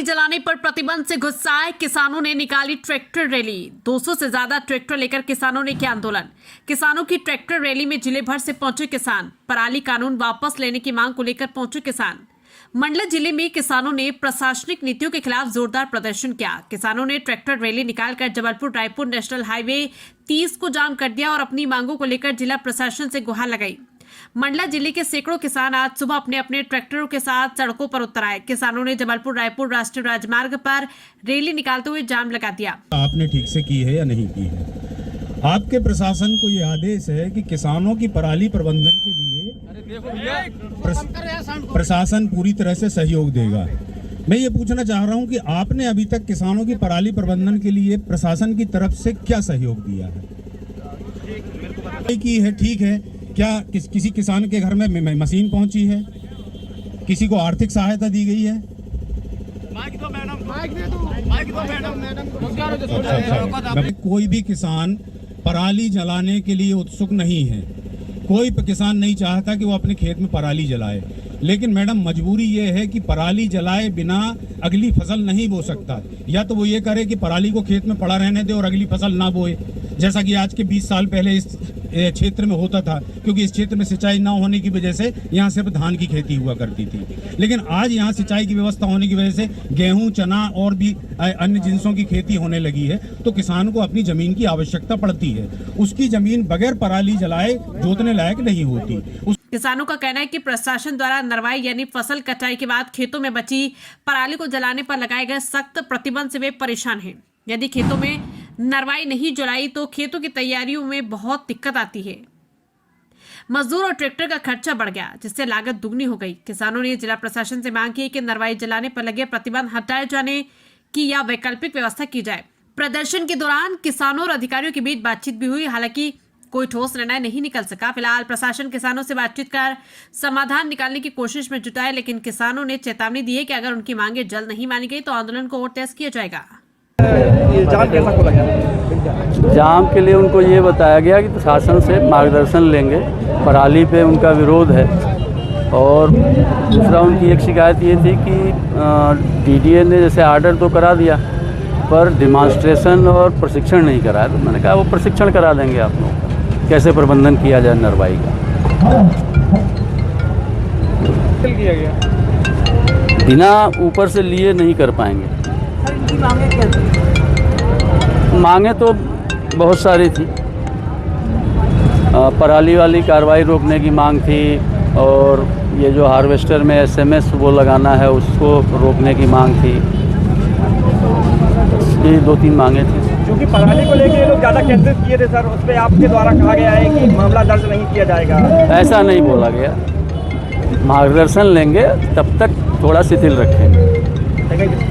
पराली जलाने पर प्रतिबंध से गुस्साए किसानों ने निकाली ट्रैक्टर रैली। 200 से ज्यादा ट्रैक्टर लेकर किसानों ने किया आंदोलन। किसानों की ट्रैक्टर रैली में जिले भर से पहुंचे किसान। पराली कानून वापस लेने की मांग को लेकर पहुंचे किसान। मंडला जिले में किसानों ने प्रशासनिक नीतियों के खिलाफ जोरदार प्रदर्शन किया। किसानों ने ट्रैक्टर रैली निकालकर जबलपुर रायपुर नेशनल हाईवे 30 को जाम कर दिया और अपनी मांगों को लेकर जिला प्रशासन से गुहार लगाई। मंडला जिले के सैकड़ों किसान आज सुबह अपने अपने ट्रैक्टरों के साथ सड़कों पर उतर आए। किसानों ने जबलपुर रायपुर राष्ट्रीय राजमार्ग पर रैली निकालते हुए जाम लगा दिया। आपने ठीक से की है या नहीं की है? आपके प्रशासन को ये आदेश है कि किसानों की पराली प्रबंधन के लिए प्रशासन पूरी तरह से सहयोग देगा। मैं ये पूछना चाह रहा हूँ कि आपने अभी तक किसानों की पराली प्रबंधन के लिए प्रशासन की तरफ से क्या सहयोग दिया है? की है, ठीक है। क्या किसी किसान के घर में मशीन पहुंची है? किसी को आर्थिक सहायता दी गई है? कोई भी किसान पराली जलाने के लिए उत्सुक नहीं है। कोई किसान नहीं चाहता कि वो अपने खेत में पराली जलाए, लेकिन मैडम मजबूरी ये है कि पराली जलाए बिना अगली फसल नहीं बो सकता। या तो वो ये करे कि पराली को खेत में पड़ा रहने दे और अगली फसल ना बोए, जैसा कि आज के 20 साल पहले इस क्षेत्र में होता था, क्योंकि इस क्षेत्र में सिंचाई ना होने की वजह से यहाँ सिर्फ धान की खेती हुआ करती थी। लेकिन आज यहाँ सिंचाई की व्यवस्था होने की वजह से गेहूं, चना और भी अन्य जिनसों की खेती होने लगी है, तो किसान को अपनी जमीन की आवश्यकता पड़ती है। उसकी जमीन बगैर पराली जलाए जोतने लायक नहीं होती। किसानों का कहना है कि प्रशासन द्वारा नरवाई यानी फसल कटाई के बाद खेतों में बची पराली को जलाने पर लगाए गए सख्त प्रतिबंध से वे परेशान हैं। यदि खेतों में नरवाई नहीं जलाई तो खेतों की तैयारियों में बहुत दिक्कत आती है। मजदूर और ट्रैक्टर का खर्चा बढ़ गया, जिससे लागत दुगनी हो गई। किसानों ने जिला प्रशासन से मांग की कि नरवाई जलाने पर लगे प्रतिबंध हटाए जाने की या वैकल्पिक व्यवस्था की जाए। प्रदर्शन के दौरान किसानों और अधिकारियों के बीच बातचीत भी हुई, हालांकि कोई ठोस निर्णय नहीं निकल सका। फिलहाल प्रशासन किसानों से बातचीत कर समाधान निकालने की कोशिश में जुटा है, लेकिन किसानों ने चेतावनी दी है कि अगर उनकी मांगे जल्द नहीं मानी गई तो आंदोलन को और तेज किया जाएगा। ये जाम कैसा खोला गया? जाम के लिए उनको ये बताया गया कि प्रशासन से मार्गदर्शन लेंगे। पराली पे उनका विरोध है और दूसरा उनकी एक शिकायत ये थी कि डीडीए ने जैसे आर्डर तो करा दिया पर डिमॉन्स्ट्रेशन और प्रशिक्षण नहीं कराया। तो मैंने कहा वो प्रशिक्षण करा देंगे आप लोगों को, कैसे प्रबंधन किया जाए नरवाई का। किया गया बिना ऊपर से लिए नहीं कर पाएंगे। मांगे तो बहुत सारी थी। पराली वाली कार्रवाई रोकने की मांग थी और ये जो हार्वेस्टर में SMS वो लगाना है उसको रोकने की मांग थी। ये 2-3 मांगे थी। क्योंकि पराली को लेकर ये लोग ज़्यादा केंद्रित किए थे सर, उस पर आपके द्वारा कहा गया है कि मामला दर्ज नहीं किया जाएगा। ऐसा नहीं बोला गया। मार्गदर्शन लेंगे, तब तक थोड़ा शिथिल रखेंगे।